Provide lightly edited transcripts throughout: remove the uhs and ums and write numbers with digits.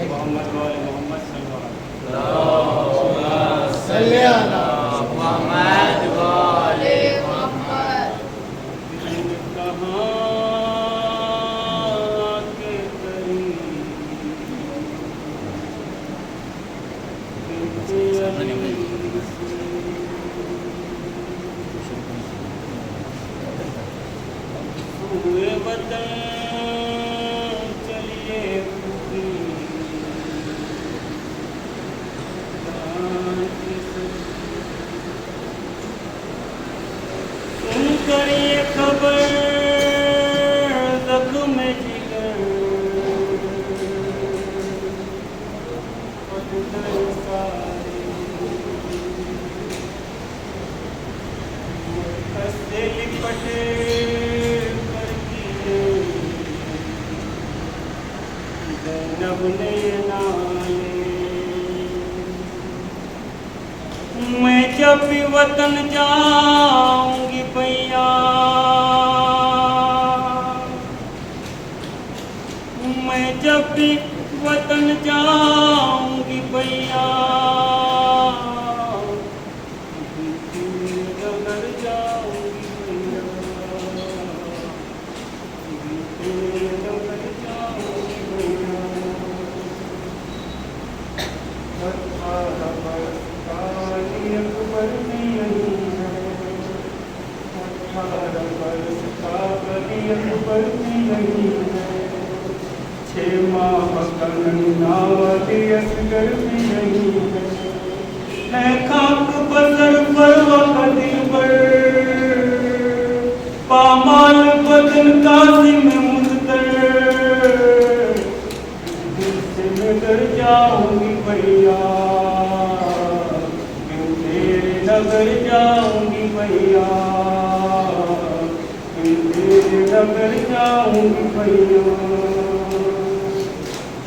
محمد وآل محمد صلی اللہ علیہ وسلم. اللهم صل على محمد وآل محمد. کہاں کے قریب ہوئے وطن چلیے سن کر یہ خبر زخم جگر پتھر سارے ہنستے لپٹے زینب نے نالے میں جب بھی وطن جاؤں گی بھیا میں جب بھی وطن جاؤں گی بھیا نگر جاؤں گی بھیا نگر جاؤں گی بھیا اکبر نہیں ہے اکبر نہیں ہے چھ ماہ کا نناوادی اصغر بھی نہیں ہے خاک بزر پر وقت دلبر پامال بدن قاسم مضطر دل سے میں ڈر جاؤں گی بھیا نگر جاؤں گی بھیا نگر جاؤں گی بھیا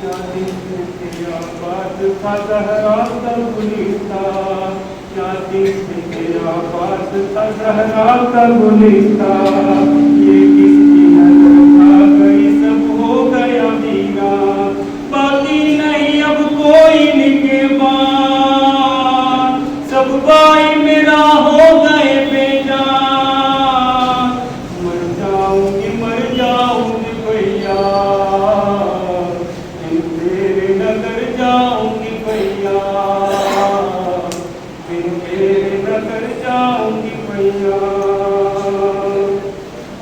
شادی سے تیرا بات تھا زہرا کا گلستہ شادی سے تیرا بات تھا زہرا کا گلستہ یہ کس کی نظر کھا گئی سب ہو گیا میرا باقی نہیں اب کوئی نگہبان سب بھائی میرا ہو گئے بے جان مر جاؤں گی بھیا تیرے نگر جاؤں گی بھیا تیرے نگر جاؤں گی بھیا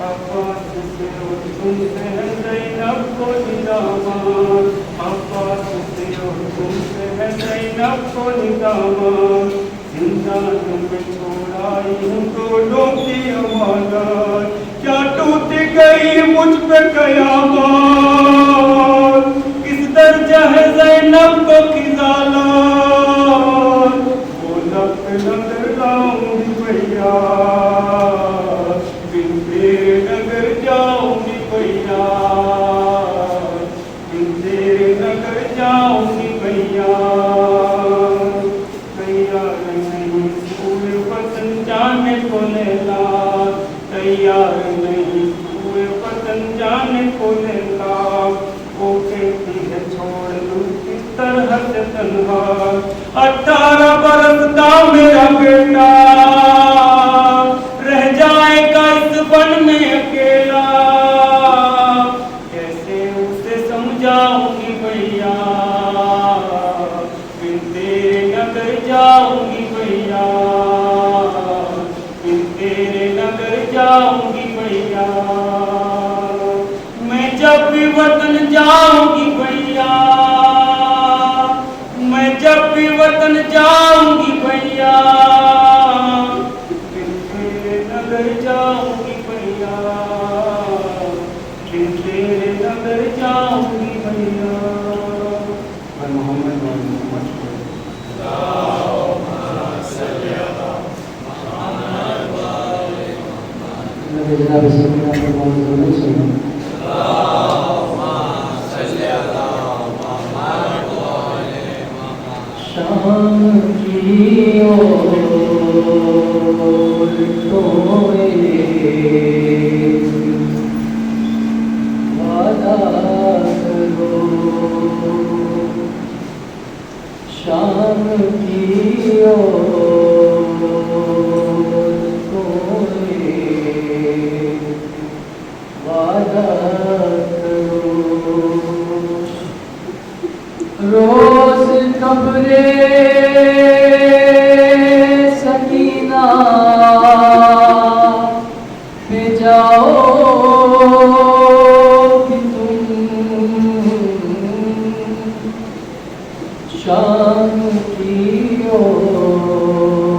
عباس سے اور تم سے ہے زینب کو ندامت عباس سے اور تم سے ہے زینب کو ندامت زندان میں چھوڑائی ہوں دونوں کی امانت کیا ٹوٹ گئی مجھ پہ قیامت کس درجہ ہے زینب کو خزالت وہ لب پہ نظر لاؤں گی بھیا بن تیرے نگر جاؤں گی بھیا بن تیرے نگر جاؤں گی بھیا جانے کو لیلا تیار نہیں ہوئے وطن جانے کو لیلا وہ کہتی ہے چھوڑ دوں کس طرح سے تنہا 18 برس کا میرا بیٹا رہ جائے گا اس بن میں اکیلا کیسے اسے سمجھاؤں گی بھیا بن تیرے نگر جاؤں گی بھیا تیرے نگر جاؤں گی بھیا میں جب بھی وطن جاؤں گی بھیا میں جب بھی وطن جاؤں گی بھیا تیرے نگر جاؤں گی بھیا تیرے نگر جاؤں گی بھیا محمد جناب سیدنا محمد صلی شام کی وعدہ کرو دے سکینہ پہ جاؤ کہ تم شام کی عورتوں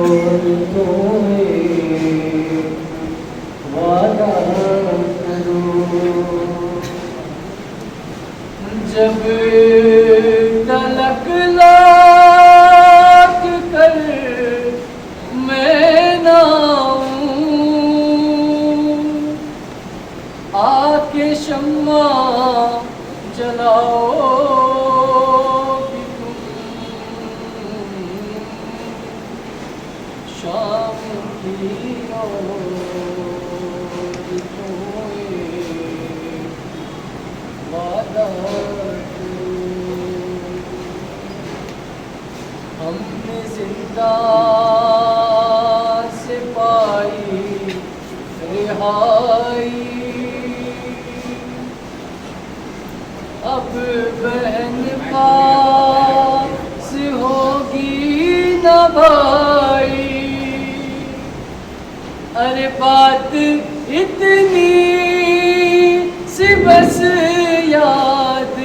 وعدہ کرو جب تلک لاکھ کر میں نہ آؤں آ کے شمع جلاؤ کہ تم شام کی وعدہ ہم نے زندان سے پائی رہائی اب بہن پاس ہوگی نہ بھائی ارے بات اتنی سی بس یاد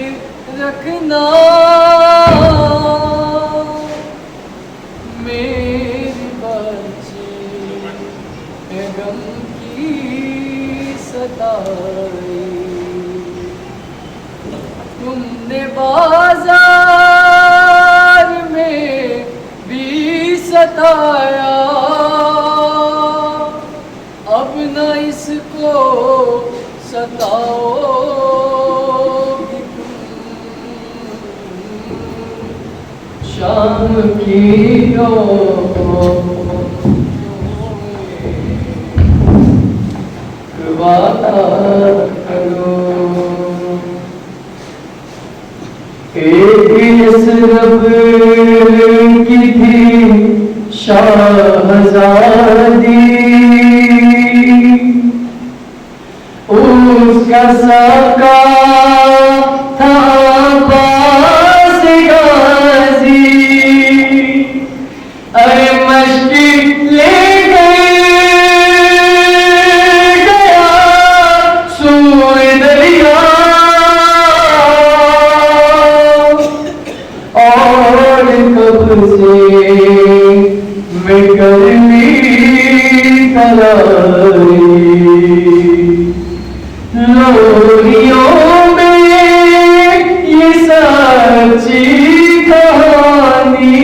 رکھنا میری بچی ہے غم کی ستائی تم نے بازار میں بھی ستایا اب نہ اس کو ستاؤ کہ تم شام کی وعدہ کرو ایک اس رب کی تھی شاہزادی اس کا ساقہ تھا عباس غازی ارے مشکی لے گیا سوئے دریا اور کب سے میں گرمی تلائی لوریوں میں یہ سچی کہانی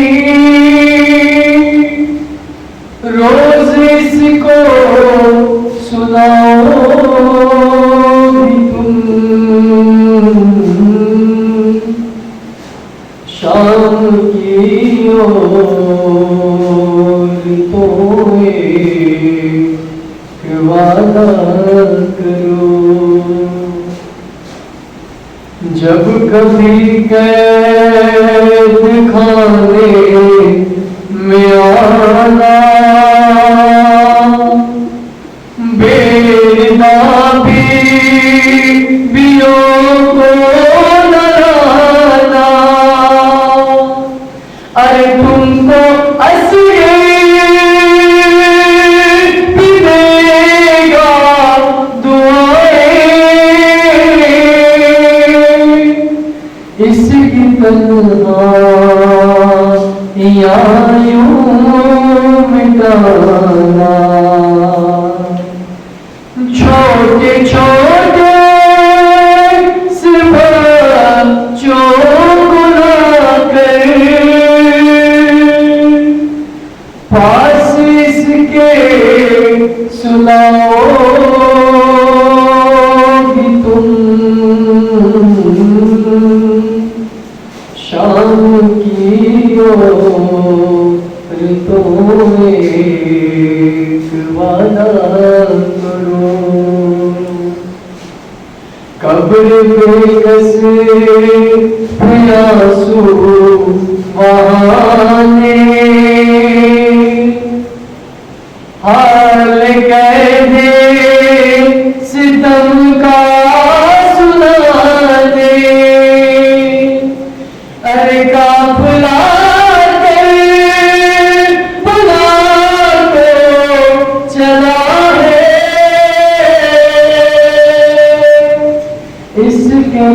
روز اس کو سناؤ بھی تم شام کی عورتوں وعدہ کرو جب کبھی قید خانے میں آنا بے بیوں کو نہ لانا ارے تم کو اس کی تنہائیاں یوں مٹانا چھوٹے چھوٹے سے بچوں کو لا کر پاس اس کے سلاؤ کہ تم شام کی عورتوں ایک وعدہ کرو قبر پہ کس پیاسو بہانے حال کہہ دے ستم کا سنا دے ارے قافلہ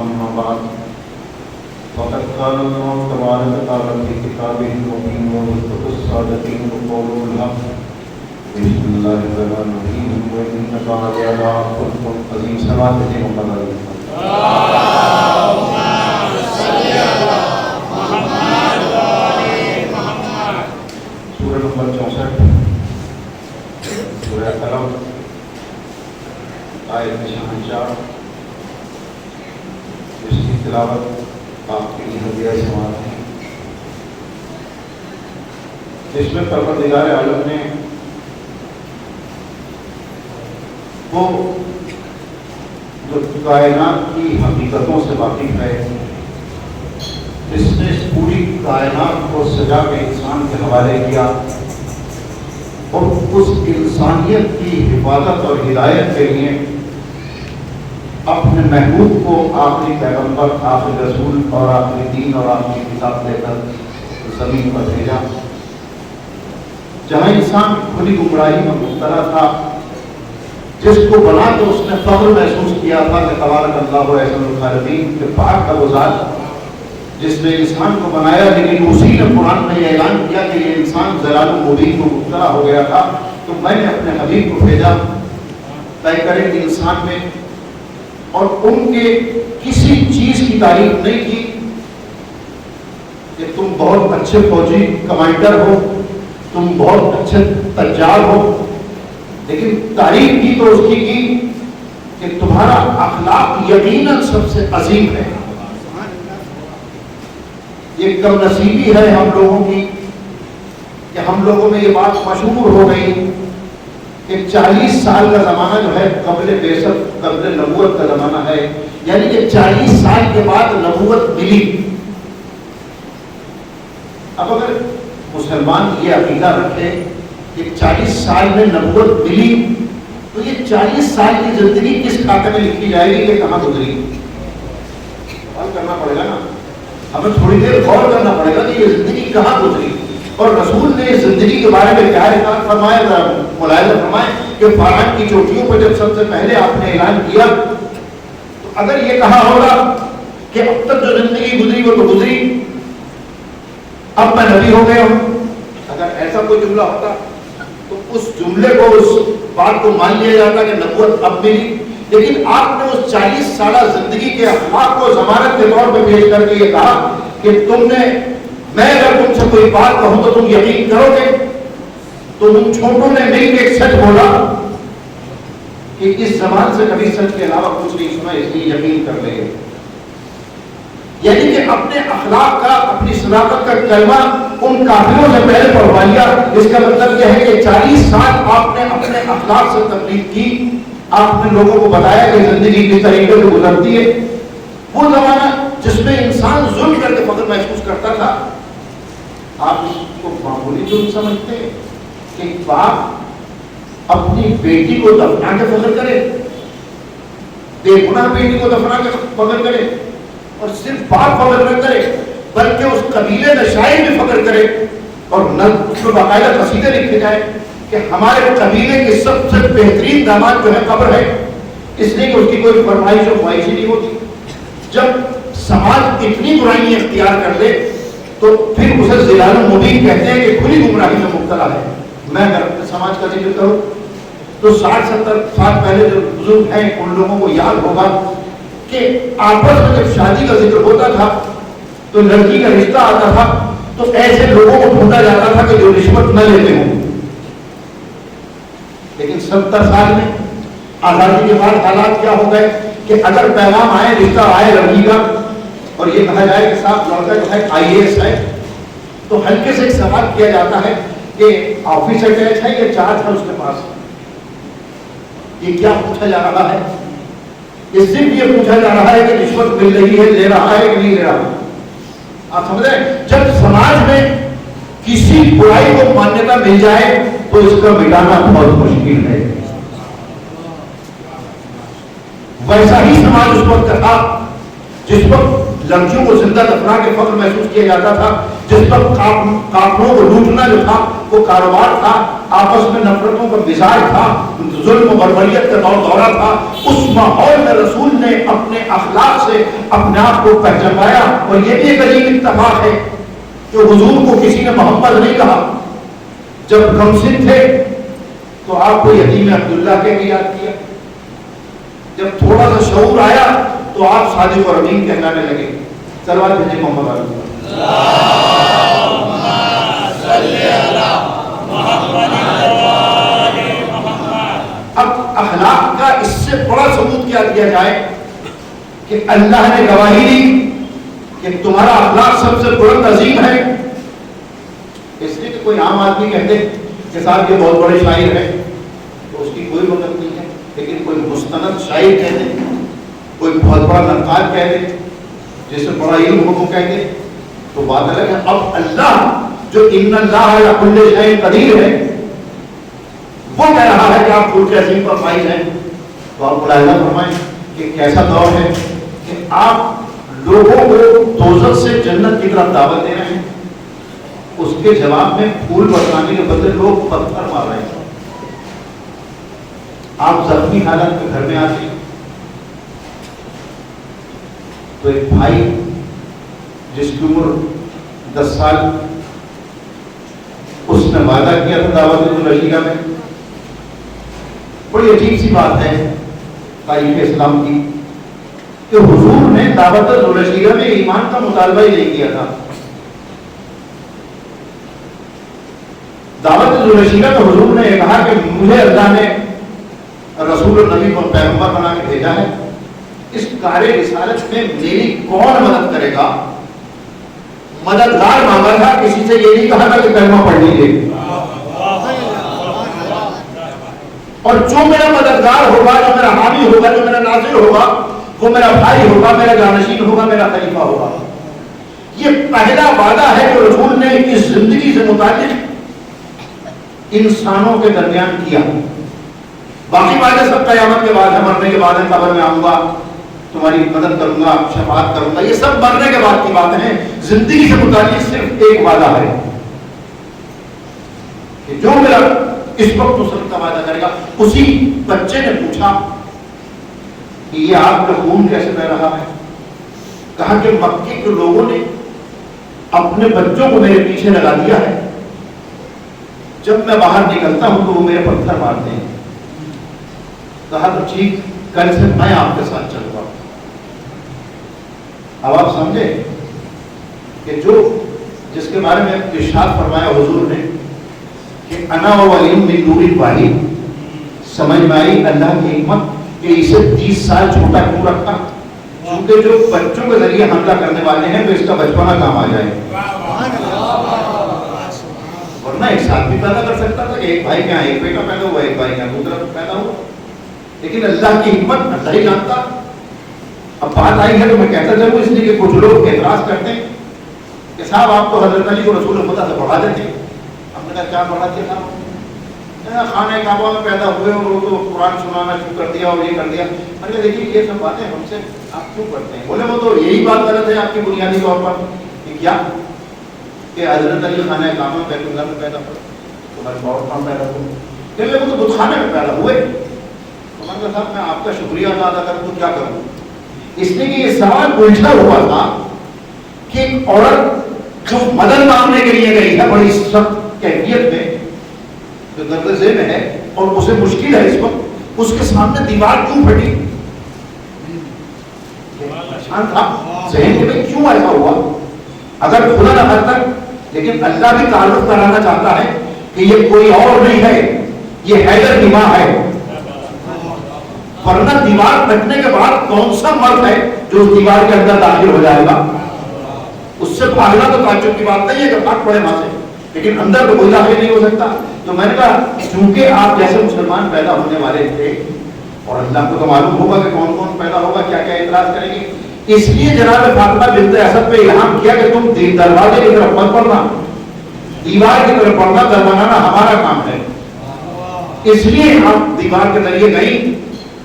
أما بعد فقد قال الله تبارك وتعالى في كتابه المبين ومصدق الصادقين وقوله الحق بسم الله الرحمن الرحيم وإنك لعلى خلق عظيم صلاة محمد اللهم صل على محمد وآل محمد سورہ نمبر 64 سورہ قلم آیت 4 جس کی تلاوت آپ کے لیے ہدیہ سماعت ہے، جس میں پروردگار عالم نے وہ جو کائنات کی حقیقتوں سے واقف ہے، جس نے اس پوری کائنات کو سجا کے انسان کے حوالے کیا اور اس انسانیت کی حفاظت اور ہدایت کے لیے اپنے محبوب کو آخری پیغمبر، آخری رسول اور آخری دین اور آخری کتاب دے کر زمین پر بھیجا، جہاں انسان کھلی گمراہی میں مبتلا تھا، جس کو بنا کے اس نے فخر محسوس کیا تھا کہ تبارک اللہ احسن الخالقین، کہ پاک کا وہ ذات جس نے انسان کو بنایا، لیکن اسی نے قرآن میں یہ اعلان کیا کہ یہ انسان ضلال مبین کو مبتلا ہو گیا تھا، تو میں نے اپنے حبیب کو بھیجا طے کریں گے انسان میں، اور ان کے کسی چیز کی تعریف نہیں کی کہ تم بہت اچھے فوجی کمانڈر ہو، تم بہت اچھے تجار ہو، لیکن تعریف کی تو اس کی کہ تمہارا اخلاق یقیناً سب سے عظیم ہے۔ یہ کم نصیبی ہے ہم لوگوں کی کہ ہم لوگوں میں یہ بات مشہور ہو گئی کہ کہ 40 سال کا زمانہ جو ہے قبل بعثت قبل نبوت کا زمانہ ہے، یعنی کہ 40 سال کے بعد نبوت ملی۔ اب اگر مسلمان یہ عقیدہ رکھے کہ 40 سال میں نبوت ملی تو یہ 40 سال کی زندگی کس کھاتے میں لکھی جائے گی کہ کہاں گزری؟ سوال کرنا پڑے گا نا، ہمیں تھوڑی دیر غور کرنا پڑے گا کہ یہ زندگی کہاں گزری، اور رسول نے اس زندگی کے بارے میں کیا ارشاد فرمایا، ملاحظہ فرمائے کہ فاران کی چوٹیوں پر جب سب سے پہلے آپ نے اعلان کیا تو اگر یہ کہا ہوگا کہ اب تک جو زندگی گزری وہ تو گزری، اب میں نبی ہو گیا ہوں، اگر ایسا کوئی جملہ ہوتا تو اس جملے کو، اس بات کو مان لیا جاتا کہ نبوت اب ملی، لیکن آپ نے اس 40 سالہ زندگی کے اخلاق کو ضمانت کے طور پہ پیش کر کے یہ کہا کہ تم نے، میں اگر تم سے کوئی بات کہوں تو تم یقین کرو گے؟ تو ان چھوٹوں نے مل کے ایک سچ بولا کہ اس زبان سے کبھی سچ کے علاوہ کچھ نہیں سنا، اس لیے یقین کر لیں گے۔ یعنی کہ اپنے اخلاق کا، اپنی صداقت کا کلمہ ان کافروں سے پہلے پڑھوا لیا۔ اس کا مطلب یہ ہے کہ 40 سال آپ نے اپنے اخلاق سے تبلیغ کی، آپ نے لوگوں کو بتایا کہ زندگی کس طریقے سے گزرتی ہے۔ وہ زمانہ جس میں انسان ظلم کر کے فخر محسوس کرتا تھا، آپ اس کو معمولی ظلم سمجھتے ہیں کہ باپ اپنی بیٹی کو دفنا کے فخر کرے، بے گناہ بیٹی کو دفنا کے فخر کرے، اور صرف باپ فخر نہ کرے بلکہ اس قبیلے میں شاعر بھی فخر کرے، اور اس میں باقاعدہ قصیدے لکھے جائے کہ ہمارے قبیلے کی سب سے بہترین داماد جو ہے قبر ہے، اس لیے کہ اس کی کوئی فرمائش و خواہش ہی نہیں ہوتی۔ جب سماج اتنی برائیاں اختیار کر لے تو پھر اسے ضلال مبین کہتے ہیں کہ کھلی گمراہی میں مبتلا ہے۔ میں اگر اپنے سماج کا ذکر کروں تو 60-70 سال پہلے جو بزرگ ہیں ان لوگوں کو یاد ہوگا کہ آپس میں جب شادی کا ذکر ہوتا تھا تو لڑکی کا رشتہ آتا تھا تو ایسے لوگوں کو ڈھونڈا جاتا تھا کہ جو رشوت نہ لیتے ہوں، لیکن 70 سال میں آزادی کے بعد حالات کیا ہو گئے کہ اگر پیغام آئے، رشتہ آئے لڑکی کا، اور یہ کہا جائے کہ صاحب لڑکا جو ہے IAS ہے، تو ہلکے سے ایک سوال کیا جاتا ہے کہ آفس اٹیچ ہے یا چارج ہے اس کے پاس؟ یہ کیا پوچھا جا رہا ہے؟ یہ صرف یہ پوچھا جا رہا ہے کہ رشوت مل رہی ہے، لے رہا ہے کہ نہیں لے رہا۔ آپ سمجھ رہے ہیں؟ جب سماج میں کسی برائی کو مانیتا مل جائے تو اس کا مٹانا بہت مشکل ہے۔ ویسا ہی سماج اس وقت تھا جس وقت لڑکیوں کو زندہ دفنا کے فخر محسوس کیا جاتا تھا، جس وقت کافروں کو لوٹنا جو تھا وہ کاروبار تھا، آپس میں نفرتوں کا مزاج تھا، ظلم و بربریت کا دورہ تھا۔ اس ماحول میں رسول نے اپنے اخلاق سے اپنے آپ کو پہچانوایا، اور یہ بھی ایک عجیب اتفاق ہے کہ حضور کو کسی نے محمد نہیں کہا۔ جب کمسن تھے تو آپ کو یتیم عبداللہ کے یاد کیا، جب تھوڑا سا شعور آیا تو آپ صادق اور امین کہلانے لگے۔ صلوات بھیجیں محمد علیہ۔ اب اخلاق کا اس سے بڑا ثبوت کیا دیا جائے کہ اللہ نے گواہی دی کہ تمہارا اخلاق سب سے بلند عظیم ہے۔ اس لیے کہ کوئی عام آدمی کہتے کہ صاحب یہ بہت بڑے شاعر ہیں تو اس کی کوئی مدد نہیں ہے، لیکن کوئی مستند شاعر کہتے، کوئی بہت بڑا نقاد کہتے، جس سے بڑا علم ہو وہ کہتے، تو بات الگ ہے۔ اب اللہ جو ان اللہ علی کل شیء قدیر ہے وہ کہہ رہا ہے کہ آپ ملک عظیم پر فائز ہیں، تو آپ ملاحظہ فرمائیں کہ کیسا دور ہے کہ آپ لوگوں کو دوزخ سے جنت کی طرف دعوت دے رہے ہیں، اس کے جواب میں پھول برسانے کے بدلے لوگ پتھر مار رہے ہیں۔ آپ زخمی حالت میں گھر میں آتے تو ایک بھائی جس کی عمر 10 سال، اس نے وعدہ کیا تھا دعوت الرشیدہ میں۔ بڑی عجیب سی بات ہے تاریخ اسلام کی کہ حضور نے دعوت الرشیدہ میں ایمان کا مطالبہ ہی نہیں کیا تھا۔ دعوت الرشیدہ میں حضور نے یہ کہا کہ مجھے اللہ نے رسول النبی کو پیغمبر بنا کے بھیجا ہے، اس کار رسالت میں میری کون مدد کرے گا؟ مددگار مانگا تھا، کسی سے یہ نہیں کہا تھا کہ کلمہ پڑھ لیجیے۔ اور جو میرا مددگار ہوگا, جو میرا حامی ہوگا, جو میرا ناصر ہوگا, وہ میرا بھائی ہوگا, میرا جانشین ہوگا, میرا خلیفہ ہوگا. یہ پہلا وعدہ ہے جو رسول نے اس زندگی سے متعلق انسانوں کے درمیان کیا. باقی وعدے سب قیامت کے بعد ہے, مرنے کے بعد ہے, قبر میں آؤں گا, تمہاری مدد کروں گا, شفاعت کروں گا, یہ سب مرنے کے بعد کی باتیں ہیں. زندگی سے متعلق صرف ایک وعدہ ہے کہ جو میرا اس وقت نصرت کا وعدہ کرے گا. اسی بچے نے پوچھا کہ یہ آپ کا خون کیسے بہ رہا ہے؟ کہا کہ مکے کے لوگوں نے اپنے بچوں کو میرے پیچھے لگا دیا ہے, جب میں باہر نکلتا ہوں تو وہ میرے پتھر مارتے ہیں. کہا تو ٹھیک, کل سے میں آپ کے ساتھ چلوں گا. اب آپ سمجھے کہ جو جس کے بارے میں ارشاد فرمایا حضور نے کہ انا ولی من نور الواحد, سمجھ میں آئی اللہ کی حکمت کہ اسے 30 سال چھوٹا کیوں رکھا, کیونکہ جو بچوں کے ذریعے حملہ کرنے والے ہیں تو اس کا بچپنا کام آ جائے. ورنہ ایک ساتھ بھی پیدا کر سکتا تھا کہ ایک بھائی کیا ایک بیٹا پیدا ہوا, ایک بھائی کیا دوسرا پیدا ہوا, لیکن اللہ کی حکمت اللہ ہی جانتا. اب بات آئی ہے تو میں کہتا ضرور اس لیے کہ کچھ لوگ اعتراض کرتے ہیں کہ صاحب آپ تو حضرت علی کو رسول خدا سے پڑھا دیتے ہیں. ہم نے کہا کیا پڑھا دیا صاحب؟ خانہ کعبہ میں پیدا ہوئے اور وہ تو قرآن سنانا شروع کر دیا اور یہ کر دیا. میں نے کہا دیکھیے یہ سب باتیں ہم سے آپ کیوں کرتے ہیں؟ بولے وہ تو یہی بات غلط ہے آپ کی بنیادی طور پر کہ کیا کہ حضرت علی خانہ کعبہ میں بیت اللہ میں پیدا ہوئے, تمہارے باور کہاں پیدا ہوئے؟ کہ وہ تو بت خانے میں پیدا ہوئے. تو میں نے کہا صاحب میں آپ کا شکریہ ادا کروں تو کیا کروں؟ اس لیے کہ یہ سوال الجھا ہوا تھا کہ ایک عورت جو مدد مانگنے کے لیے گئی ہے بڑی سخت کیفیت میں جو درد ذیل میں ہے اور اسے مشکل ہے اس وقت, اس کے سامنے دیوار کیوں پھٹی؟ تھا ذہن میں کیوں ایسا ہوا؟ اگر خدا نہ کرتا, لیکن اللہ بھی تعلق کرانا چاہتا ہے کہ یہ کوئی اور نہیں ہے, یہ حیدر کی ماں ہے. ورنہ دیوار پھٹنے کے بعد کون سا مرد ہے جو اس دیوار کے اندر داخل ہو جائے گا؟ اس سے پاگلا تو تعجب کی بات نہیں ہے کہ پھٹ پڑے وہاں سے, لیکن اندر تو کوئی داخل نہیں ہو سکتا. تو میں نے کہا چونکہ آپ جیسے مسلمان پیدا ہونے والے تھے اور اللہ کو تو معلوم ہوگا کہ کون کون پیدا ہوگا, کیا کیا اعتراض کریں گے, اس لیے جناب فاطمہ بنت اسد پہ الہام کیا کہ تم دروازے کی طرف مت پڑھنا, دیوار کی طرف پڑھنا دربانا ہمارا کام ہے. اس لیے آپ دیوار کے ذریعے گئی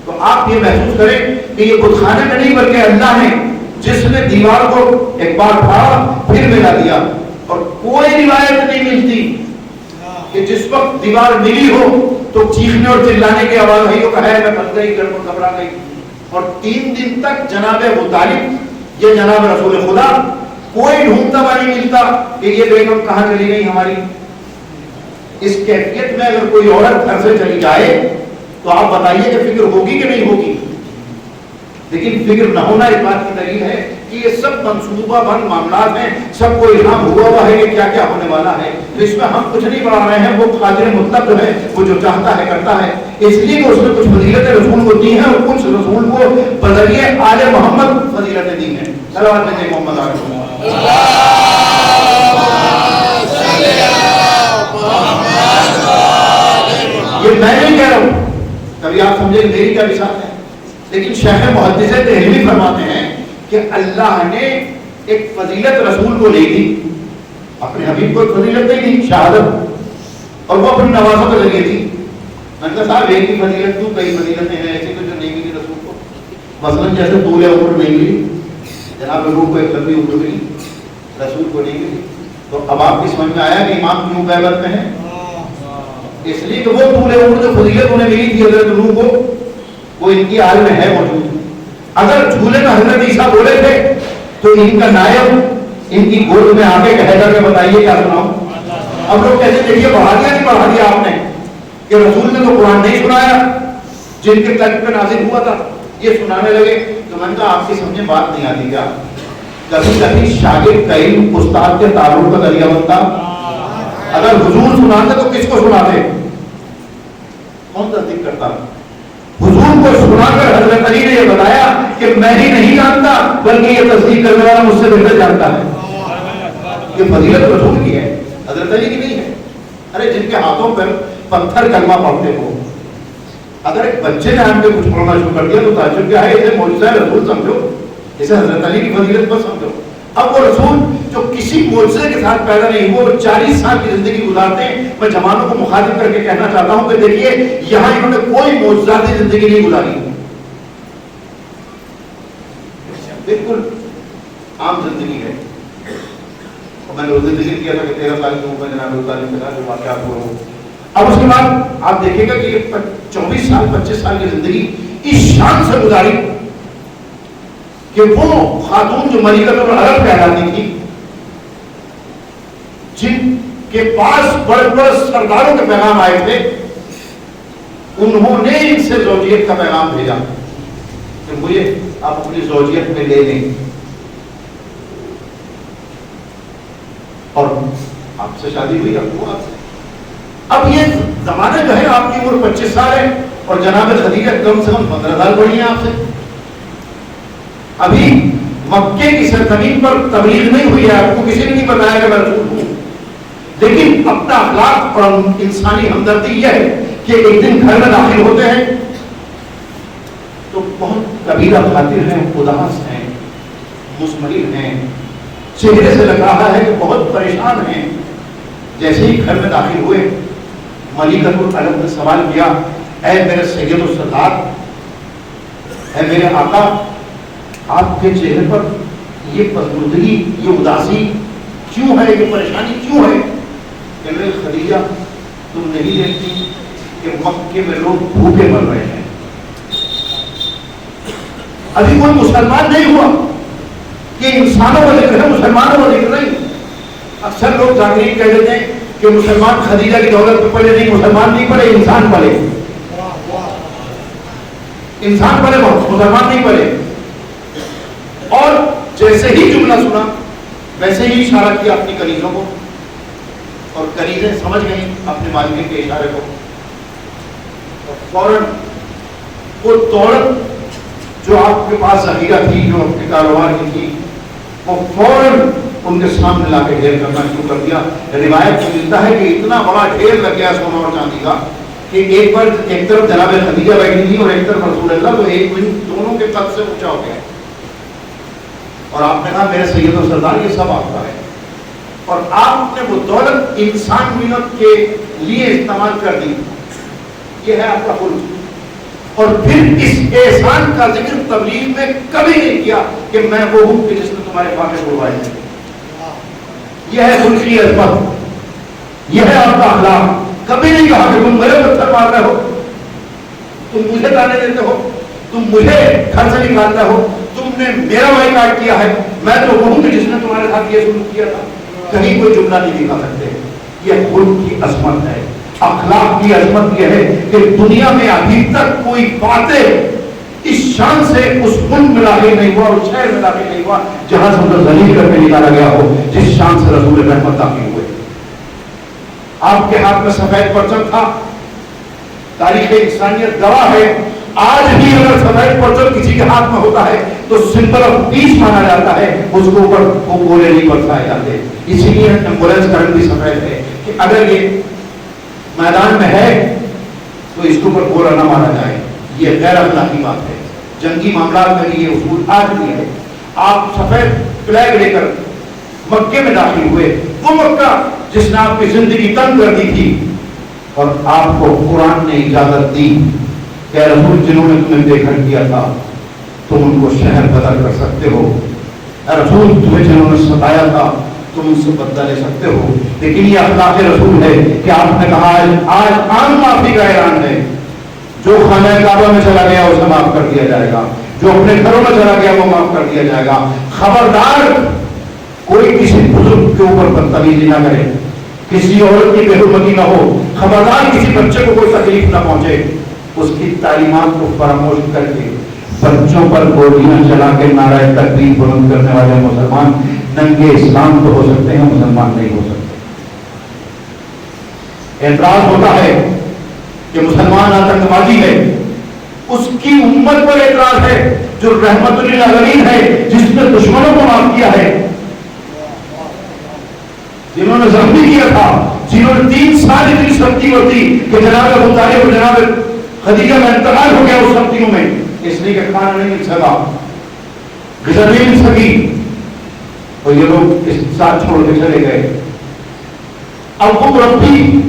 تو آپ یہ محسوس کریں کہ یہ بت خانے میں نہیں بلکہ اللہ نے جس نے دیوار کو ایک بار پھاڑا پھر ملا دیا. اور کوئی روایت نہیں ملتی کہ جس وقت دیوار ملی ہو تو چیخنے اور چلانے کی آواز ہوئی ہو کہ ہے میں پھنس گئی, گھبرا گئی. اور 3 دن تک جناب ابو طالب یہ جناب رسول خدا کوئی ڈھونڈتا ہوا نہیں ملتا کہ یہ بیگم کہاں چلی گئی ہماری. اس کیفیت میں اگر کوئی عورت گھر سے چلی جائے تو آپ بتائیے کہ فکر ہوگی کہ نہیں ہوگی؟ لیکن فکر نہ ہونا اس بات کی دلیل ہے کہ یہ سب منصوبہ بند معاملات ہیں, سب کو الہام ہوا ہے کہ کیا کیا ہونے والا ہے. تو اس میں ہم کچھ نہیں بڑھا رہے ہیں, وہ قادر مطلق جو ہے وہ جو چاہتا ہے کرتا ہے. اس لیے کہ اس نے کچھ فضیلتیں رسول کو دی ہیں اور کچھ رسول کو بذریعہ آل محمد فضیلتیں دی ہیں. صلوات علی محمد یہ میں نہیں کہہ رہا ہوں, کبھی آپ سمجھیں کہ میری کیا بساط ہے, لیکن شیخ محدث دہلوی فرماتے ہیں کہ اللہ نے ایک فضیلت رسول کو لے دی, اپنے حبیب کو ایک فضیلت نہیں دی, شہادت, اور وہ اپنی نوازوں کے ذریعے دی. میں نے کہا صاحب ایک ہی فضیلت تو کئی فضیلتیں ہیں ایسی تو جو نہیں ملی رسول کو. مثلاً جیسے طول عمر نہیں ملی, جناب روح کو ایک لمبی عمر ملی, رسول کو نہیں ملی. تو اب آپ کی سمجھ میں آیا کہ امام کیوں غیبت میں ہے؟ اس لیے کہ وہ طول عمر جو فضیلت انہیں ملی تھی حضرت نوح کو وہ ان کی حال میں ہے موجود. اگر جھولے میں حضرت عیسیٰ بولے تھے تو ان کا نائب ان کی گود میں آ کے کہہ کر کے بتائیے کیا سناؤں. اب لوگ کہتے دیکھیے بڑھا دیا نہیں بڑھا دیا آپ نے کہ رسول نے تو قرآن نہیں سنایا, جن کے قلب پہ نازل ہوا تھا یہ سنانے لگے. تو میں نے کہا آپ کی سمجھے بات نہیں آتی کیا؟ کبھی کبھی شاگرد کا علم استاد کے تعلق کا ذریعہ بنتا. اگر حضور سناتے تو کس کو سناتے؟ کون تصدیق کرتا؟ حضور کو سنا کر حضرت علی نے یہ بتایا کہ میں ہی نہیں جانتا بلکہ یہ تصدیق کرنے والا مجھ سے بہتر جانتا ہے. یہ فضیلت رسول کی ہے, حضرت علی کی نہیں ہے. ارے جن کے ہاتھوں پر پتھر کلمہ پڑھتے ہو, اگر ایک بچے نے آپ کے کچھ پڑھنا شروع کر دیا تو تعجب کیا ہے؟ اسے معجزہ رسول سمجھو، اسے حضرت علی کی فضیلت پر سمجھو۔ اب وہ رسول جو کسی معجزے کے ساتھ پیدا نہیں ہوئے، وہ 40 سال کی زندگی گزارتے ہیں۔ میں جوانوں کو مخاطب کر کے کہنا چاہتا ہوں کہ دیکھیے یہاں انہوں نے کوئی معجزاتی زندگی نہیں گزاری، بالکل عام زندگی ہے۔ میں نے اس دن ذکر کیا تھا کہ 13 سال کی عمر میں جناب ابو طالب کے ساتھ جو واقعات ہوئے۔ اب اس کے بعد آپ دیکھیں گا کہ یہ 24 سال 25 سال کی زندگی اس شان سے گزاری کہ وہ خاتون جو ملکۃ العرب کہلاتی تھی، جن کے پاس بڑے بڑے سرداروں کے پیغام آئے تھے، انہوں نے ان سے زوجیت کا پیغام بھیجا کہ مجھے آپ اپنی زوجیت میں لے لیں، اور آپ سے شادی ہوئی آپ کو۔ اب یہ زمانہ جو ہے آپ کی عمر 25 سال ہے اور جناب خدیجہ کم سے کم 15 سال بڑی ہیں آپ سے۔ ابھی مکے کی سرزمین پر تبلیغ نہیں ہوئی ہے، آپ کو کسی نے نہیں بتایا کہ میں رسول ہوں، لیکن اپنا اخلاق اور انسانی ہمدردی یہ ہے کہ ایک دن گھر میں داخل ہوتے ہیں تو بہت کبیرہ خاطر ہیں، اداس ہیں، مزمحل ہیں، چہرے سے لگ رہا ہے کہ بہت پریشان ہیں۔ جیسے ہی گھر میں داخل ہوئے، ملکۃ العرب نے سوال کیا، اے میرے سید السادات، اے میرے آقا، آپ کے چہرے پر یہ پسماندگی، یہ اداسی کیوں ہے، یہ پریشانی کیوں ہے؟ کہ میرے خدیجہ تم نہیں دیکھتی کہ مکے میں لوگ بھوکے مر رہے ہیں، ابھی کوئی مسلمان نہیں ہوا، یہ انسانوں کا ذکر ہے، مسلمانوں کا ذکر نہیں۔ اکثر لوگ ظاہرین کہہ دیتے ہیں کہ مسلمان خدیجہ کی دولت پہ پڑے، نہیں، مسلمان نہیں پڑے، انسان پڑے، انسان پڑے، مسلمان نہیں پڑے۔ اور جیسے ہی جملہ سنا ویسے ہی اشارہ کیا اپنی کنیزوں کو، اور کنیزیں سمجھ گئیں اپنے مالکین کے اشارے کو، اور فوراً وہ دولت جو آپ کے پاس ذخیرہ تھی، جو آپ کے کاروبار کی تھی، وہ فوراً ان کے سامنے لا کے ڈھیر کرنا شروع کر دیا۔ روایت میں ملتا ہے کہ اتنا بڑا ڈھیر لگ گیا سونا اور چاندی کا کہ ایک بار ایک طرف جناب خدیجہ بیٹھی تھی اور ایک طرف رسول اللہ، تو ایک دونوں کے قد سے اونچا ہو گیا، اور آپ نے کہا میرے سید و سردار یہ سب آپ کا ہے، اور آپ نے وہ دولت انسان ملت کے لیے استعمال کر دی، یہ ہے آپ کا خلق۔ اور پھر اس احسان کا ذکر تبلیغ میں کبھی نہیں کیا کہ میں وہ ہوں کہ جس نے تمہارے فاقے چھوڑوائے ہیں۔ یہ ہے خلقی عظمت، یہ ہے آپ کا اخلاق۔ کبھی نہیں کہا کہ تم میرے پتھر مار رہے ہو، تم مجھے تانے دیتے ہو، تم مجھے گھر سے نکالتے ہو، تم نے میرا بائیکاٹ کیا ہے، میں تو وہ ہوں کہ جس نے تمہارے ساتھ یہ سلوک کیا تھا۔ کہیں کوئی جملہ نہیں دکھا سکتے۔ یہ خلق کی عظمت ہے، اخلاق کی عظمت یہ ہے کہ دنیا میں ابھی تک کوئی باتیں اس شان سے اس ملک میں داخل نہیں ہوا، اس شہر میں داخل نہیں ہوا جہاں سے انہیں ذلیل کر کے نکالا گیا ہو، جس شان سے رسول رحمت داخل ہوئے۔ آپ کے ہاتھ میں سفید پرچم تھا، تاریخ انسانیت گواہ ہے، آج بھی اگر سفید پرچم کسی کے ہاتھ میں ہوتا ہے تو سمبل آف پیس مانا جاتا ہے، اس کے اوپر وہ گولے نہیں برسائے جاتے۔ اسی لیے ایمبولینس کا رنگ بھی سفید ہے کہ اگر یہ میدان میں ہے تو اس کے اوپر گولا نہ مارا جائے، یہ غیر اخلاقی بات ہے۔ جنگی معاملات میں یہ اصول آج بھی ہے۔ آپ سفید فلیگ لے کر مکے میں داخل ہوئے، وہ مکہ جس نے آپ کی زندگی تنگ کر دی تھی، اور آپ کو قرآن نے اجازت دی کہ رسول جنہوں نے تمہیں بے گھر کیا تھا تم ان کو شہر بدل کر سکتے ہو، اے رسول تمہیں جنہوں نے ستایا تھا تم ان سے بدلہ لے سکتے ہو۔ لیکن یہ اخلاق رسول ہے کہ آپ نے کہا آج عام معافی کا اعلان ہے، جو خانہ کعبہ میں چلا گیا اسے معاف کر دیا جائے گا، جو اپنے گھروں میں چلا گیا وہ معاف کر دیا جائے گا۔ خبردار کوئی کسی بزرگ کے اوپر بدتمیزی نہ کرے، کسی عورت کی بے حرمتی نہ ہو، خبردار کسی بچے کو کوئی تکلیف نہ پہنچے۔ اس کی تعلیمات کو فراموش کر کے بچوں پر گولیاں چلا کے نعرہ تکبیر بلند کرنے والے مسلمان ننگے اسلام تو ہو سکتے ہیں، مسلمان نہیں ہو سکتے۔ اعتراض ہوتا ہے کہ مسلمان آتنکوادی ہے، اس کی امت پر اعتراض ہے جو رحمت للعالمین ہے، جس نے دشمنوں کو معاف کیا ہے، جنہوں نے زخمی کیا تھا، جنہوں نے 3 سال اتنی سختی ہوتی کہ جناب ابو طالب اور جناب خدیجہ کا انتقال ہو گیا اس سب دنوں میں، اس لیے کہ کھانا نہیں مل سکا، غذا نہیں مل سکی، اور یہ لوگ اس ساتھ چھوڑ کے چلے گئے۔ اب وہ ربی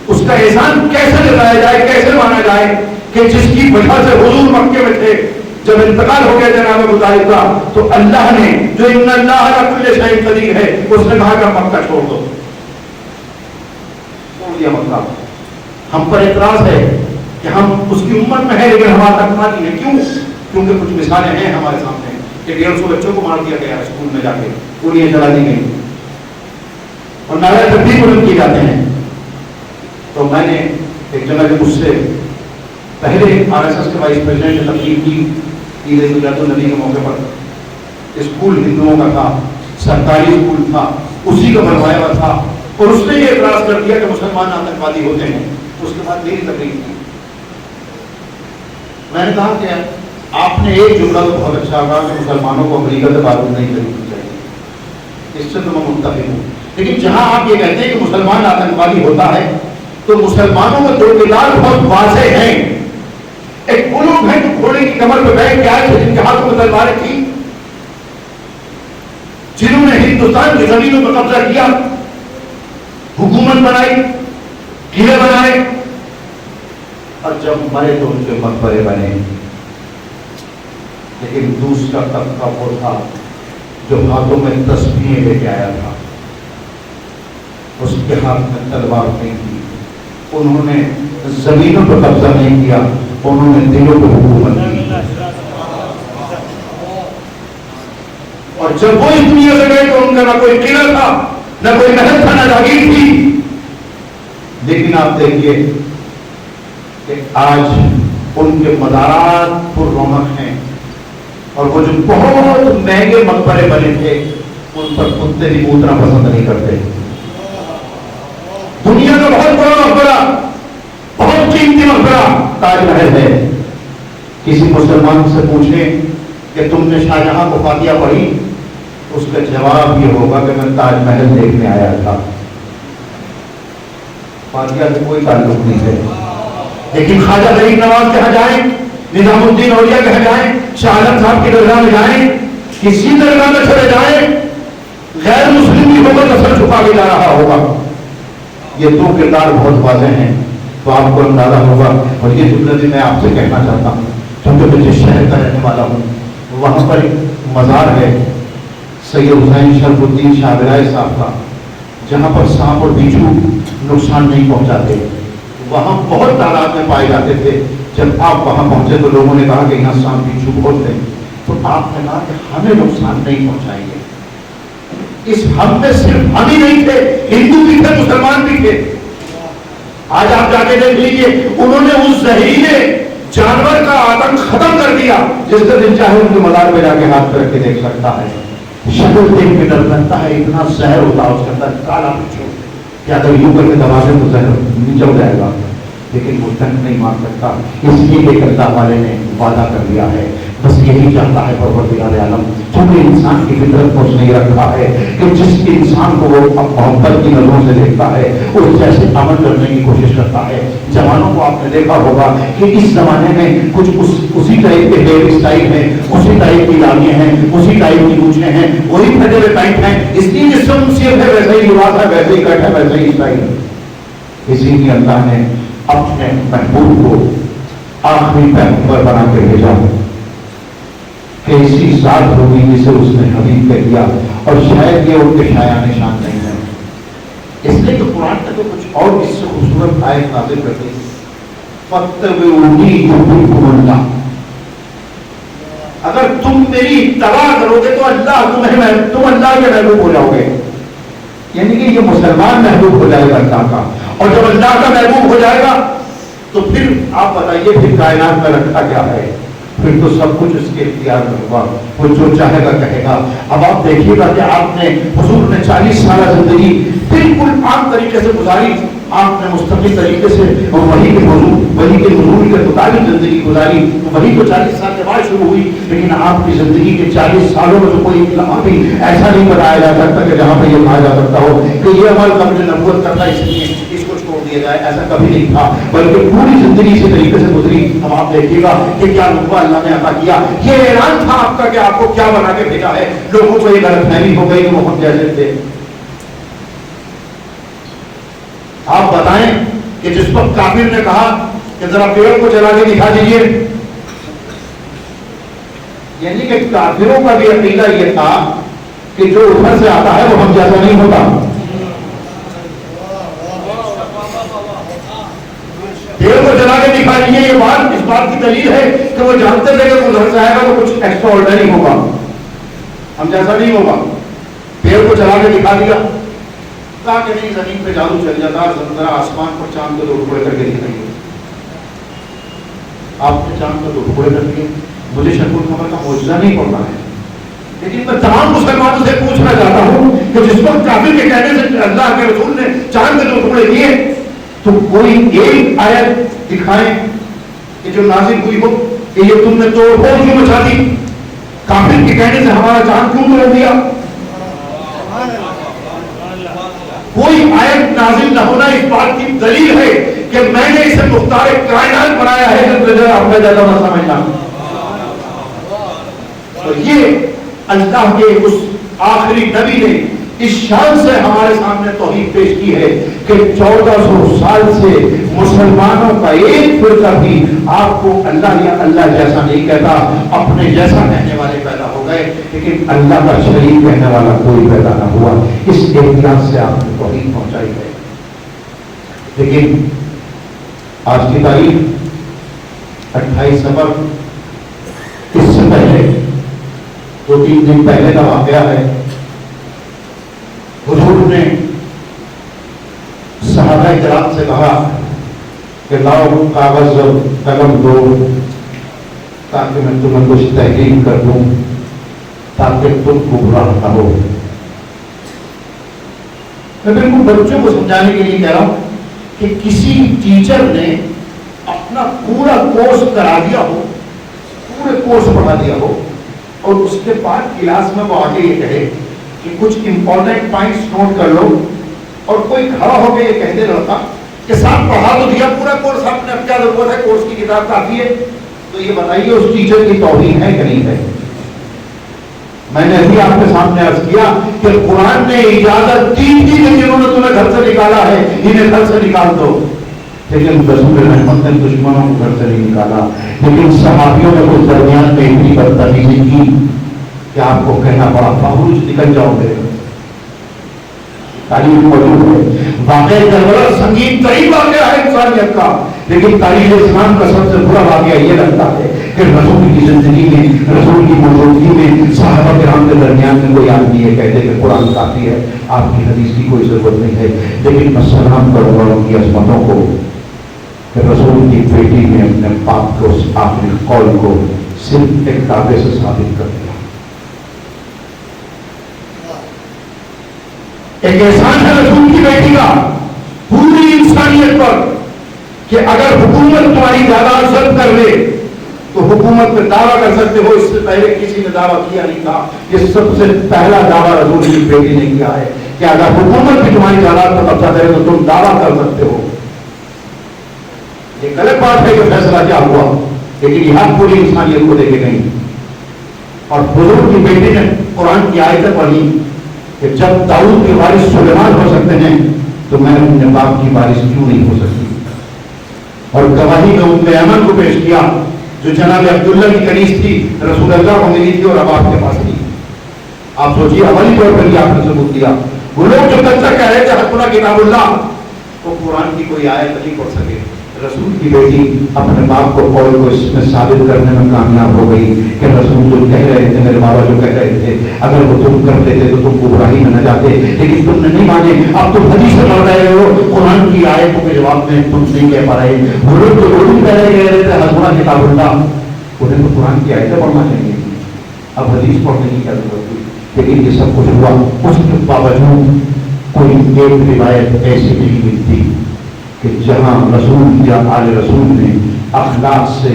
اس کا احسان کیسے جتایا جائے، کیسے مانا جائے کہ جس کی وجہ سے حضور مکے میں تھے، جب انتقال ہو گیا جناب ابو طالب کا تو اللہ نے جو ان اللہ علی کل شیء قدیر ہے اس نے کہا کہ مکہ چھوڑ دو، چھوڑ دیا مکہ۔ ہم پر اعتراض ہے کہ ہم اس کی امت میں ہیں لیکن ہمارا تک نہیں ہے، کیوں؟ کیونکہ کچھ مثالیں ہیں ہمارے سامنے کہ 150 بچوں کو مار دیا گیا اسکول میں جا کے، گولیاں چلا دی گئی اور نعرے تکبیر بلند کیے جاتے ہیں۔ تو میں نے ایک جگہ جب مجھ سے پہلے RSS کے وائس پریزیڈنٹ نے تقریر کی عید میلاد النبی کے موقع پر، اسکول ہندوؤں کا تھا، سرکاری اسکول تھا، اسی کا بنوایا ہوا تھا، اور اس نے یہ اعتراض کر دیا کہ مسلمان آتنکوادی ہوتے ہیں۔ اس کے بعد میری تقریر کی، میں نے کہا کہ آپ نے ایک جملہ تو بہت اچھا کہا کہ مسلمانوں کو امریکہ سے بات نہیں کرنی چاہیے، اس سے تو میں متفق ہوں، لیکن جہاں آپ یہ کہتے ہیں کہ مسلمان آتنکوادی ہوتا ہے تو مسلمانوں میں دو کردار بہت واضح ہیں۔ ایک وہ لوگ ہیں جو گھوڑے کی کمر پہ بیٹھ کے آئے تھے، جن کے ہاتھوں میں تلواریں تھیں، جنہوں نے ہندوستان کی زمینوں پر قبضہ کیا، حکومت بنائی، قلعے بنائے، اور جب مرے تو ان کے مقبرے بنے۔ لیکن دوسرا طبقہ وہ تھا جو ہاتھوں میں تسبیحیں لے کے آیا تھا، اس کے ہاتھ میں تلوار نہیں تھی، انہوں نے زمینوں پر قبضہ نہیں کیا، انہوں نے دلوں پر حکومت کی۔ اور جب وہ اس دنیا سے گئے تو ان کا نہ کوئی قلعہ تھا، نہ کوئی محل تھا، نہ جاگیر تھی، لیکن آپ دیکھیے کہ آج ان کے مزارات پر رونق ہیں، اور وہ جو بہت مہنگے مقبرے بنے تھے ان پر کتے بھی اتنا پسند نہیں کرتے۔ دنیا کا بہت بڑا مقبرہ، بہت قیمتی مقبرہ تاج محل ہے۔ کسی مسلمان سے پوچھیں کہ تم نے شاہجہاں کو فاتحہ پڑھی، اس کا جواب یہ ہوگا کہ میں تاج محل دیکھنے آیا تھا، فاتحہ سے کوئی تعلق نہیں ہے۔ لیکن خواجہ غریب نواز کے یہاں جائیں، نظام الدین اولیاء کے یہاں جائیں، شاہ عالم صاحب کی درگاہ میں جائیں، کسی درگاہ میں چلے جائیں، غیر مسلم بھی ہوگا تو سر چھپا کے جا رہا ہوگا۔ یہ دو کردار بہت واضح ہیں، تو آپ کو اندازہ ہوگا۔ اور یہ جملہ بھی میں آپ سے کہنا چاہتا ہوں کیونکہ میں جس شہر کا رہنے والا ہوں وہاں پر ایک مزار ہے سید حسین شرف الدین شاہ برائے صاحب کا، جہاں پر سانپ اور بیچو نقصان نہیں پہنچاتے، وہاں بہت تعداد میں پائے جاتے تھے۔ جب آپ وہاں پہنچے تو لوگوں نے کہا کہ یہاں سانپ بیچو بہت ہیں، تو آپ نے کہا کہ ہمیں نقصان نہیں پہنچائیں گے۔ اس ہم میں صرف ہم ہی نہیں تھے، ہندو بھی تھے، مسلمان بھی تھے۔ آج آپ جا کے دیکھ لیجیے، انہوں نے اس زہریلے جانور کا آتنک ختم کر دیا، جس کا دل چاہے ان کے مزار پہ جا کے ہاتھ کر کے دیکھ سکتا ہے، شکل دیکھ کے ڈر لگتا ہے، اتنا زہر ہوتا ہے اس کے اندر، کالا بچو کہ اگر یوں کر کے دبا دیں تو زہر نچل جائے گا، لیکن وہ تنگ نہیں مار سکتا، اس لیے کہ اللہ والے نے وعدہ کر دیا ہے۔ بس یہی چاہتا ہے پروردگار عالم، کیونکہ انسان کی فطرت کو اس نے رکھا ہے کہ جس انسان کو وہ محبت کی نظروں سے دیکھتا ہے اس جیسے عمل کرنے کی کوشش کرتا ہے۔ جوانوں کو آپ نے دیکھا ہوگا کہ اس زمانے میں کچھ اسی ٹائپ کے ہیئر اسٹائل ہیں، اسی ٹائپ کی داڑھیاں ہیں، اسی ٹائپ کی مونچھیں ہیں، وہی پھٹے ہوئے پینٹ ہیں، اس لیے جس سے منصیت ہے ویسا ہی لباس ہے، ویسے ہی کٹ ہے، ویسا ہی اسٹائل ہے۔ اسی لیے اللہ نے اپنے محبوب کو آخری پیغمبر بنا کے بھیجا کہ ایسی ذات ہوگی جسے اس نے حبیب کہہ دیا، اور شاید یہ ان کے شایان نشان نہیں ہے۔ اس لیے تو قرآن کا تو کچھ اور اس سے خوبصورت آیت نازل کرتے ہیں، فَاتَّبِعُونِی یُحْبِبْکُمُ اللَّہ، اگر تم میری اتباع کرو گے تو تم اللہ کے محبوب ہو جاؤ گے، یعنی کہ یہ مسلمان محبوب ہو جائے گا اللہ کا، اور جب اللہ کا محبوب ہو جائے گا تو پھر آپ بتائیے پھر کائنات میں رکھا کیا ہے، پھر تو سب کچھ اس کے اختیار میں ہوگا، وہ جو چاہے گا کہے گا۔ اب آپ دیکھیے گا کہ آپ نے حضور نے 40 سالہ زندگی بالکل عام طریقے سے گزاری، آپ نے مستقل طریقے سے اور وہی کے حضور کے مطابق زندگی گزاری، وہی تو 40 سال کے بعد شروع ہوئی، لیکن آپ کی زندگی کے 40 سالوں میں تو کوئی لمحہ بھی ایسا نہیں بتایا جا سکتا کہ جہاں پہ یہ کہا جا سکتا ہو کہ یہ عمل قبل نبوت کرنا اس لیے اس کو چھوڑ دیا۔ دیا جائے، ایسا کبھی نہیں تھا، بلکہ پوری زندگی اسی طریقے سے گزری. اب آپ دیکھیے گا کہ کیا نبوہ اللہ نے عطا کیا. یہ اعلان تھا آپ کا کہ آپ کو کیا بنا کے بھیجا ہے. لوگوں کو یہ غلط فہمی ہو گئی کہ وہ ہم جیسے تھے. آپ بتائیں کہ جس وقت کافر نے کہا کہ ذرا پیڑ کو جلا کے دکھا دیجیے، یعنی کہ کافروں کا بھی عقیدہ یہ تھا کہ جو اوپر سے آتا ہے وہ ہم جیسا نہیں ہوتا. پیڑ کو جلا کے دکھا دیجیے، یہ بات اس بات کی دلیل ہے کہ وہ جانتے تھے کہ ادھر سے آئے گا تو کچھ ایکسٹرا آرڈنری ہوگا، ہم جیسا نہیں ہوگا. پیڑ کو جلا کے دکھا دیا، کہا کہ نہیں زمین پہ جادو چل جاتا، ذرا آسمان پر چاند کو دو ٹکڑے کر کے دکھائیے. آپ نے چاند کو دو ٹکڑے کر دیے. مجھے شرف القمر کا معجزہ نہیں پڑھنا ہے، لیکن میں تمام مسلمانوں سے پوچھنا چاہتا ہوں کہ جس وقت کافر کے کہنے سے اللہ کے رسول نے چاند کے 2 ٹکڑے دیے تو کوئی ایک آیت دکھائیں کہ جو نازل ہوئی ہو کہ یہ تم نے توڑ پھوڑ کیوں مچا دی، کافر کے کہنے سے ہمارا چاند کیوں توڑ دیا. کوئی آیت نازل نہ ہونا اس بات کی دلیل ہے کہ میں نے اسے مختار کائنات بنایا ہے کہ اپنا زیادہ نہ سمجھنا. تو یہ اللہ کے اس آخری نبی نے اس شان سے ہمارے سامنے توحید پیش کی ہے کہ 1400 سال سے مسلمانوں کا ایک فرقہ بھی آپ کو اللہ یا اللہ جیسا نہیں کہتا، اپنے جیسا کہنے والے پیدا ہو گئے، لیکن اللہ کا شریک کہنے والا کوئی پیدا نہ ہوا. اس احتیاط سے آپ نے توحید پہنچائی ہے. لیکن آج کی تاریخ 28 صفر، اس سے پہلے 2-3 دن پہلے کا واقعہ ہے. حضور نے صحابہ کرام سے کہا کہ لاؤ کاغذ اور قلم دو تاکہ میں تمہیں کچھ تحقیق کر دوں تاکہ تم گمراہ نہ ہو. میں بالکل بچوں کو سمجھانے کے لیے کہہ رہا ہوں کہ کسی ٹیچر نے اپنا پورا کورس کرا دیا ہو، پورے کورس پڑھا دیا ہو، اور اس کے بعد کلاس میں وہ آگے یہ کہے کہ کچھ امپورٹنٹ پوائنٹس نوٹ کر لو، اور کوئی کھڑا ہو کے یہ کہتے رہتا کہ صاحب پڑھا تو دیا پورا کورس، آپ نے اب کیا ضرورت ہے، کورس کی کتاب کافی ہے. تو یہ بتائیے اس ٹیچر کی توہین ہے کہ نہیں ہے؟ میں نے ابھی آپ کے سامنے عرض کیا کہ قرآن نے اجازت دی تھی کہ جنہوں نے تمہیں گھر سے نکالا ہے انہیں گھر سے نکال دو، لیکن رسول رحمت نے دشمنوں کو گھر سے نہیں نکالا. لیکن صحابیوں نے کچھ درمیان میں اتنی بدتمیزی کی کہ آپ کو کہنا پڑا فخروج نکل جاؤ گے. تاریخ موجود ہے، واقعہ کربلا سنگین ترین واقعہ ہے انسانیت کا، لیکن تاریخ اسلام کا سب سے برا واقعہ یہ لگتا ہے کہ رسول کی زندگی میں، رسول کی موجودگی میں صحابہ کرام کے درمیان میں کوئی آدمی یہ کہتے کہ قرآن کافی ہے، آپ کی حدیث کی کوئی ضرورت نہیں ہے. لیکن میں سلام کروں گا ان کی عظمتوں کو کہ رسول کی بیٹی نے اپنے باپ کو اس آخری قول کو صرف ایک دعوے سے ثابت کر دیا. ایک احسان ہے رسول کی بیٹی کا پوری انسانیت پر کہ اگر حکومت تمہاری جائیداد ضبط کر لے تو حکومت پہ دعویٰ کر سکتے ہو. اس سے پہلے کسی نے دعویٰ کیا نہیں تھا، یہ سب سے پہلا دعویٰ رسول کی بیٹی نے کیا ہے کہ اگر حکومت بھی تمہاری جائیداد پر قبضہ کرے تو تم دعویٰ کر سکتے ہو. یہ غلط بات ہے کہ فیصلہ کیا ہوا، لیکن یہ پوری انسانیت کو دے کے گئی. اور بزرگ کی بیٹی نے قرآن کی آیتیں پڑھی کہ جب داؤد کے وارث سلیمان ہو سکتے ہیں تو میں اپنے باپ کی وارث کیوں نہیں ہو سکتی. اور گواہی میں ام ایمن کو پیش کیا جو جناب عبداللہ کی کنیز تھی، رسول اللہ کو ملی تھی اور اب آپ کے پاس تھی. آپ سوچیے اولی طور پر یہ آپ نے ثبوت دیا. وہ لوگ جو تک کہہ رہے تھے حسبنا کتاب اللہ، وہ قرآن کی کوئی آیت نہیں پڑھ سکے. رسول کی بیٹی اپنے باپ کو قول کو اس میں ثابت کرنے میں کامیاب ہو گئی کہ رسول جو کہہ رہے تھے، میرے بابا جو کہہ رہے تھے، اگر وہ تم کر لیتے تو تم گمراہی میں نہ جاتے، لیکن تم نے نہیں مانے. اب تم حدیث سے پڑھ رہے ہو، قرآن کی آیتوں کے جواب میں تم نہیں کہہ پا رہے. وہ لوگ جو اردو کہہ رہے تھے حسبنا کتاب اللہ، انہیں تو قرآن کی آیتیں پڑھنا چاہیے، اب حدیث پڑھنے کی کیا ضرورت تھی. لیکن یہ سب کچھ ہوا، اس کے باوجود کوئی ایک روایت ایسی نہیں ملتی کہ جہاں رسول یا آل رسول نے اخلاق سے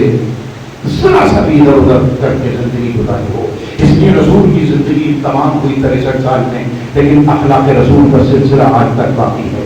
ذرا سا بھی ادھر ادھر کر کے زندگی گزاری ہو. اس لیے رسول کی زندگی تمام ہوئی 63 سال میں، لیکن اخلاق رسول کا سلسلہ آج تک باقی ہے.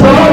7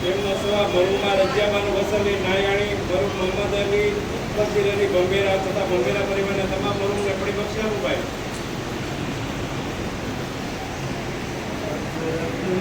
તેમના સવા ભરૂચમાં રજિયાબાનુ વસલી નાયાણી ભરૂચ મોહમ્મદ અલી ફકીર અલી ભંભેરા તથા ભંભેરા પરિવારના તમામ ભરૂચને પડી બખ્શાવું ભાઈ